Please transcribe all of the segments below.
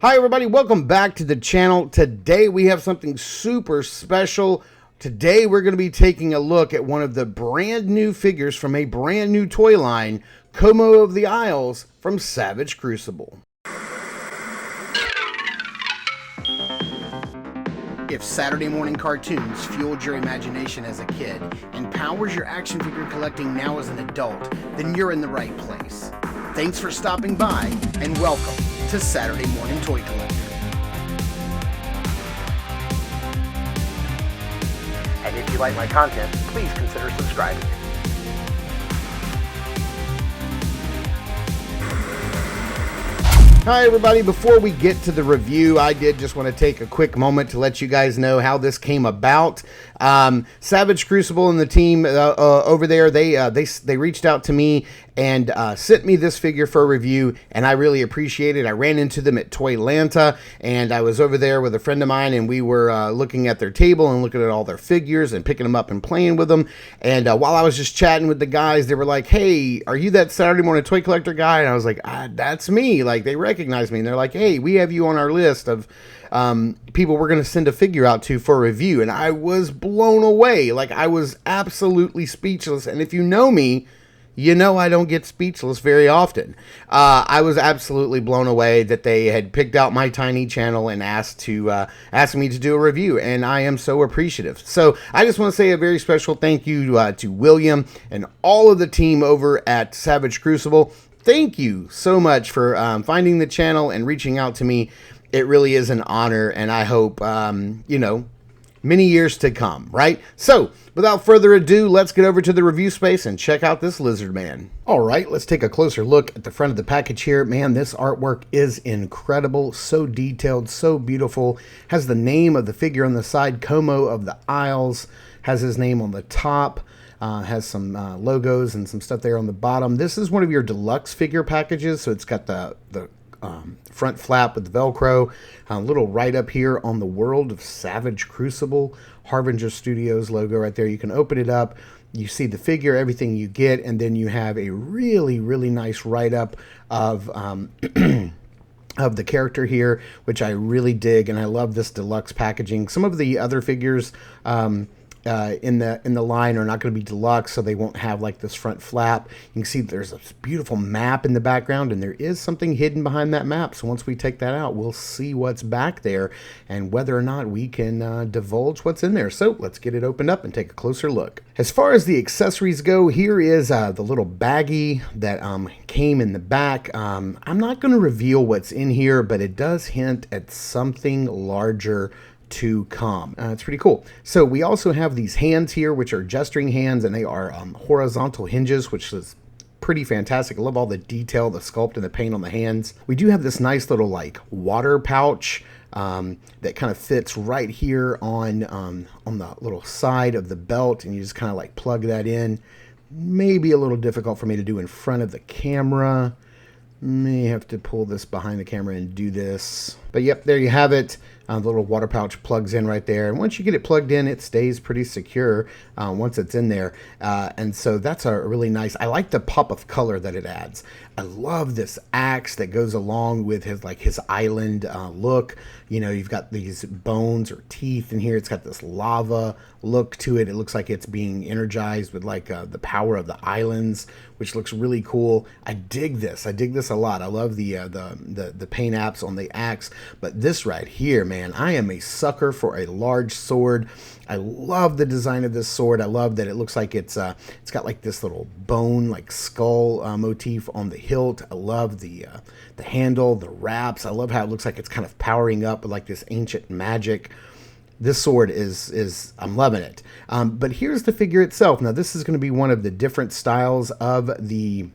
Hi everybody, welcome back to the channel. Today we have something super special. Today we're going to be taking a look at one of the brand new figures from a brand new toy line, Como of the Isles from Savage Crucible. If Saturday morning cartoons fueled your imagination as a kid and powers your action figure collecting now as an adult, then you're in the right place. Thanks for stopping by and welcome to Saturday Morning Toy Collector. And if you like my content, please consider subscribing. Hi everybody, before we get to the review, I did just want to take a quick moment to let you guys know how this came about. Savage Crucible and the team over there, they reached out to me and sent me this figure for a review, and I really appreciate it. I ran into them at Toylanta, and I was over there with a friend of mine, and we were looking at their table and looking at all their figures and picking them up and playing with them. And while I was just chatting with the guys, they were like, "Hey, are you that Saturday Morning Toy Collector guy?" And I was like, "That's me." Like, they recognized me, and they're like, "Hey, we have you on our list of people we're going to send a figure out to for a review." And I was blown away. Like, I was absolutely speechless. And if you know me, you know I don't get speechless very often. I was absolutely blown away that they had picked out my tiny channel and asked me to do a review, and I am so appreciative. So I just want to say a very special thank you to William and all of the team over at Savage Crucible. Thank you so much for finding the channel and reaching out to me. It really is an honor, and I hope, many years to come, right? So, without further ado, let's get over to the review space and check out this lizard man. All right, let's take a closer look at the front of the package here. Man, this artwork is incredible, so detailed, so beautiful. Has the name of the figure on the side, Como of the Isles, has his name on the top. Has some logos and some stuff there on the bottom. This is one of your deluxe figure packages, so it's got the front flap with the Velcro, a little write-up here on the World of Savage Crucible, Harbinger Studios logo right there. You can open it up, you see the figure, everything you get, and then you have a really, really nice write-up of of the character here, which I really dig, and I love this deluxe packaging. Some of the other figures in the line are not going to be deluxe, so they won't have like this front flap. You can see there's a beautiful map in the background, and there is something hidden behind that map. So once we take that out, we'll see what's back there and whether or not we can divulge what's in there. So let's get it opened up and take a closer look. As far as the accessories go, here is the little baggie that came in the back. I'm not going to reveal what's in here, but it does hint at something larger to come. It's pretty cool. So we also have these hands here, which are gesturing hands, and they are horizontal hinges, which is pretty fantastic. I love all the detail, the sculpt, and the paint on the hands. We do have this nice little like water pouch that kind of fits right here on the little side of the belt, and you just kind of like plug that in. Maybe a little difficult for me to do in front of the camera. May have to pull this behind the camera and do this. But yep, there you have it. The little water pouch plugs in right there. And once you get it plugged in, it stays pretty secure once it's in there. And so that's a really nice, I like the pop of color that it adds. I love this axe that goes along with his island look. You know, you've got these bones or teeth in here. It's got this lava look to it. It looks like it's being energized with like the power of the islands, which looks really cool. I dig this. I dig this a lot. I love the paint apps on the axe. But this right here, man, I am a sucker for a large sword. I love the design of this sword. I love that it looks like it's got like this little bone, like skull motif on the hilt. I love the handle, the wraps. I love how it looks like it's kind of powering up with like this ancient magic. This sword is I'm loving it. But here's the figure itself. Now this is going to be one of the different styles of the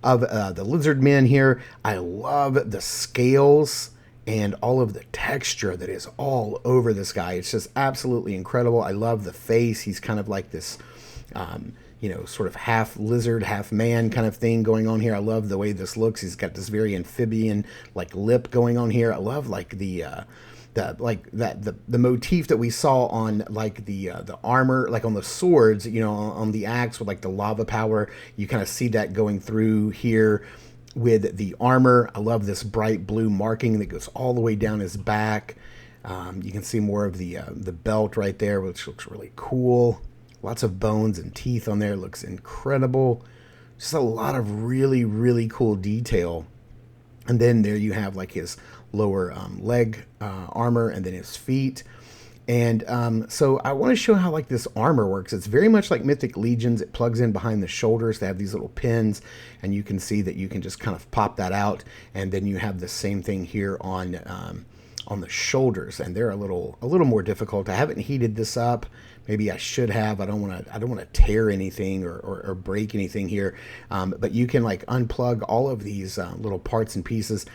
lizard men here. I love the scales and all of the texture that is all over this guy. It's just absolutely incredible. I love the face. He's kind of like this, sort of half lizard, half man kind of thing going on here. I love the way this looks. He's got this very amphibian like lip going on here. I love like the motif that we saw on like the armor, like on the swords, on the axe with like the lava power. You kind of see that going through here. with the armor. I love this bright blue marking that goes all the way down his back. You can see more of the belt right there, which looks really cool. Lots of bones and teeth on there. Looks incredible. Just a lot of really, really cool detail. And then there you have like his lower leg armor, and then his feet. And so I want to show how like this armor works. It's very much like Mythic Legions. It plugs in behind the shoulders. They have these little pins, and you can see that you can just kind of pop that out. And then you have the same thing here on the shoulders, and they're a little more difficult. I haven't heated this up. Maybe I should have. I don't want to tear anything or break anything here. But you can like unplug all of these little parts and pieces.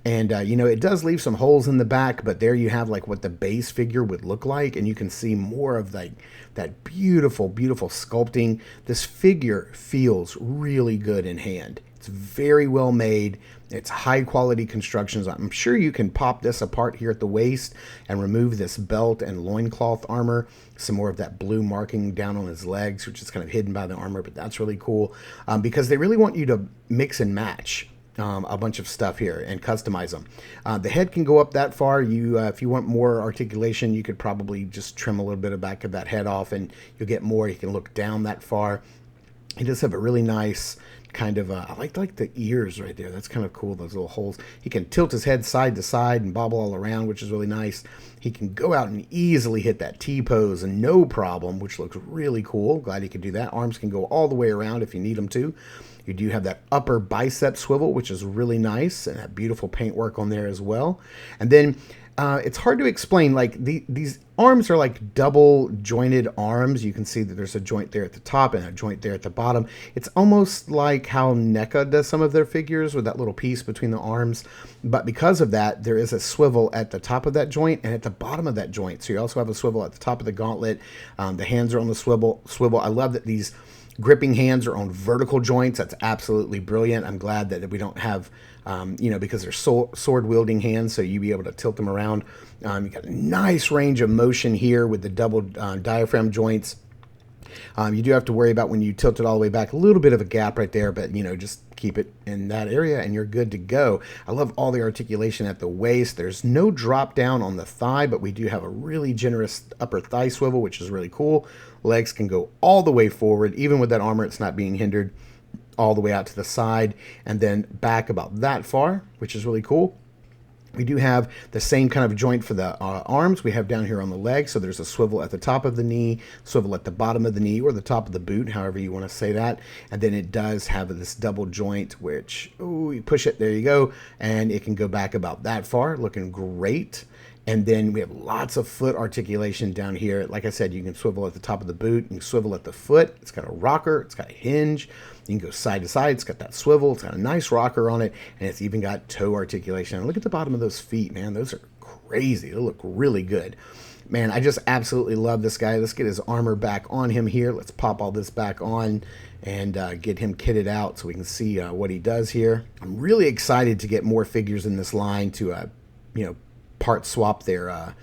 And, it does leave some holes in the back, but there you have like what the base figure would look like. And you can see more of like that beautiful, beautiful sculpting. This figure feels really good in hand. It's very well made. It's high quality constructions. I'm sure you can pop this apart here at the waist and remove this belt and loincloth armor. Some more of that blue marking down on his legs, which is kind of hidden by the armor, but that's really cool because they really want you to mix and match a bunch of stuff here and customize them. The head can go up that far. If you want more articulation, you could probably just trim a little bit of back of that head off and you'll get more. You can look down that far. He does have a really nice kind of, I like the ears right there. That's kind of cool, those little holes. He can tilt his head side to side and bobble all around, which is really nice. He can go out and easily hit that T-pose and no problem, which looks really cool. Glad he could do that. Arms can go all the way around if you need them to. You do have that upper bicep swivel, which is really nice, and that beautiful paintwork on there as well. And then it's hard to explain, like these arms are like double jointed arms. You can see that there's a joint there at the top and a joint there at the bottom. It's almost like how NECA does some of their figures with that little piece between the arms. But because of that, there is a swivel at the top of that joint and at the bottom of that joint. So you also have a swivel at the top of the gauntlet. The hands are on the swivel. I love that these gripping hands are on vertical joints. That's absolutely brilliant. I'm glad that we don't have, because they're sword wielding hands, so you be able to tilt them around. You got a nice range of motion here with the double diaphragm joints. You do have to worry about when you tilt it all the way back, a little bit of a gap right there, but just keep it in that area and you're good to go. I love all the articulation at the waist. There's no drop down on the thigh, but we do have a really generous upper thigh swivel, which is really cool. Legs can go all the way forward. Even with that armor, it's not being hindered, all the way out to the side and then back about that far, which is really cool. We do have the same kind of joint for the arms we have down here on the leg. So there's a swivel at the top of the knee, swivel at the bottom of the knee, or the top of the boot, however you want to say that. And then it does have this double joint, which, you push it, there you go. And it can go back about that far, looking great. And then we have lots of foot articulation down here. Like I said, you can swivel at the top of the boot. You can swivel at the foot. It's got a rocker. It's got a hinge. You can go side to side. It's got that swivel. It's got a nice rocker on it. And it's even got toe articulation. And look at the bottom of those feet, man. Those are crazy. They look really good. Man, I just absolutely love this guy. Let's get his armor back on him here. Let's pop all this back on and get him kitted out so we can see what he does here. I'm really excited to get more figures in this line to, part swap their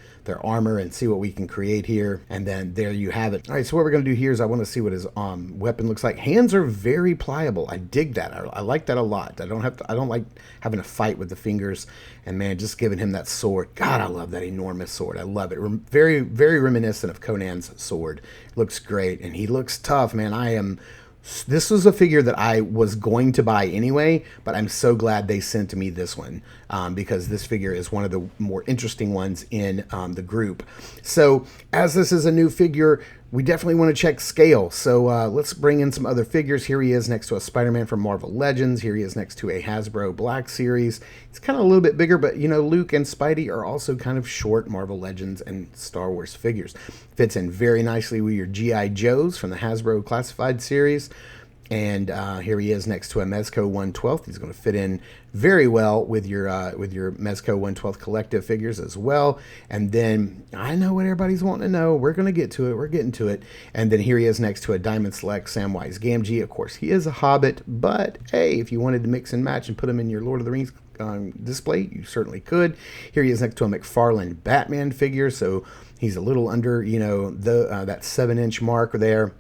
armor and see what we can create here. And then there you have it. All right, so what we're going to do here is I want to see what his weapon looks like. Hands are very pliable. I dig that. I like that a lot. I don't like having to fight with the fingers. And man, just giving him that sword. God, I love that enormous sword. I love it. Very, very reminiscent of Conan's sword. Looks great. And he looks tough, man. This was a figure that I was going to buy anyway, but I'm so glad they sent to me this one because this figure is one of the more interesting ones in the group. So as this is a new figure, we definitely want to check scale. So let's bring in some other figures. Here he is next to a Spider-Man from Marvel Legends. Here he is next to a Hasbro Black Series. It's kind of a little bit bigger, but Luke and Spidey are also kind of short Marvel Legends and Star Wars figures. Fits in very nicely with your G.I. Joes from the Hasbro Classified series. And here he is next to a Mezco 1/12. He's going to fit in very well with your Mezco 1/12 collective figures as well. And then I know what everybody's wanting to know. We're going to get to it. We're getting to it. And then here he is next to a Diamond Select Samwise Gamgee. Of course, he is a Hobbit, but hey, if you wanted to mix and match and put him in your Lord of the Rings display, you certainly could. Here he is next to a McFarlane Batman figure. So he's a little under, that 7-inch mark there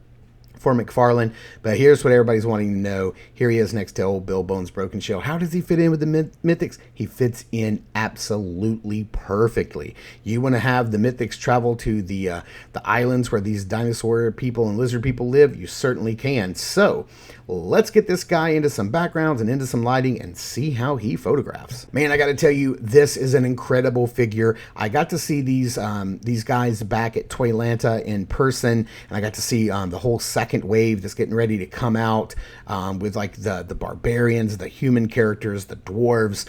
for McFarlane. But here's what everybody's wanting to know. Here he is next to old Bill Bones Broken Shell. How does he fit in with the Mythics? He fits in absolutely perfectly. You want to have the Mythics travel to the islands where these dinosaur people and lizard people live? You certainly can. So let's get this guy into some backgrounds and into some lighting and see how he photographs. Man, I got to tell you, this is an incredible figure. I got to see these guys back at Toylanta in person, and I got to see the whole second wave that's getting ready to come out with like the barbarians, the human characters, the dwarves.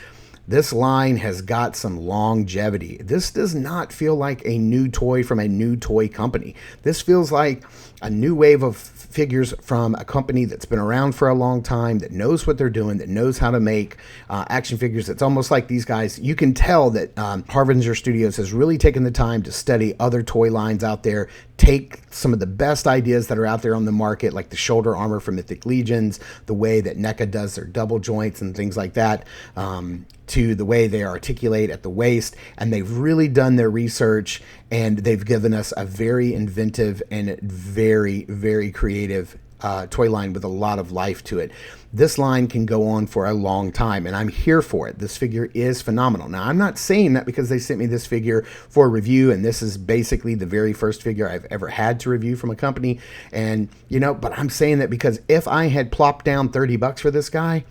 This line has got some longevity. This does not feel like a new toy from a new toy company. This feels like a new wave of figures from a company that's been around for a long time, that knows what they're doing, that knows how to make action figures. It's almost like these guys, you can tell that Harbinger Studios has really taken the time to study other toy lines out there, take some of the best ideas that are out there on the market, like the shoulder armor for Mythic Legions, the way that NECA does their double joints and things like that, to the way they articulate at the waist, and they've really done their research, and they've given us a very inventive and very, very creative toy line with a lot of life to it. This line can go on for a long time, and I'm here for it. This figure is phenomenal. Now, I'm not saying that because they sent me this figure for a review, and this is basically the very first figure I've ever had to review from a company, and but I'm saying that because if I had plopped down $30 for this guy,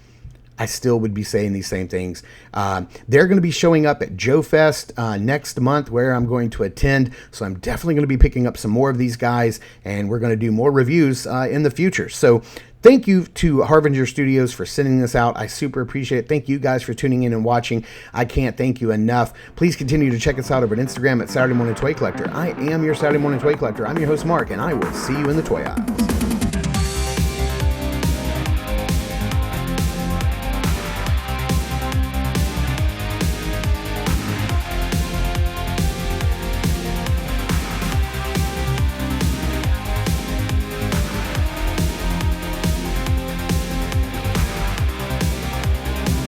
I still would be saying these same things. They're going to be showing up at Joe Fest next month, where I'm going to attend. So I'm definitely going to be picking up some more of these guys, and we're going to do more reviews in the future. So thank you to Harbinger Studios for sending this out. I super appreciate it. Thank you guys for tuning in and watching. I can't thank you enough. Please continue to check us out over at Instagram at Saturday Morning Toy Collector. I am your Saturday Morning Toy Collector. I'm your host, Mark, and I will see you in the toy aisles.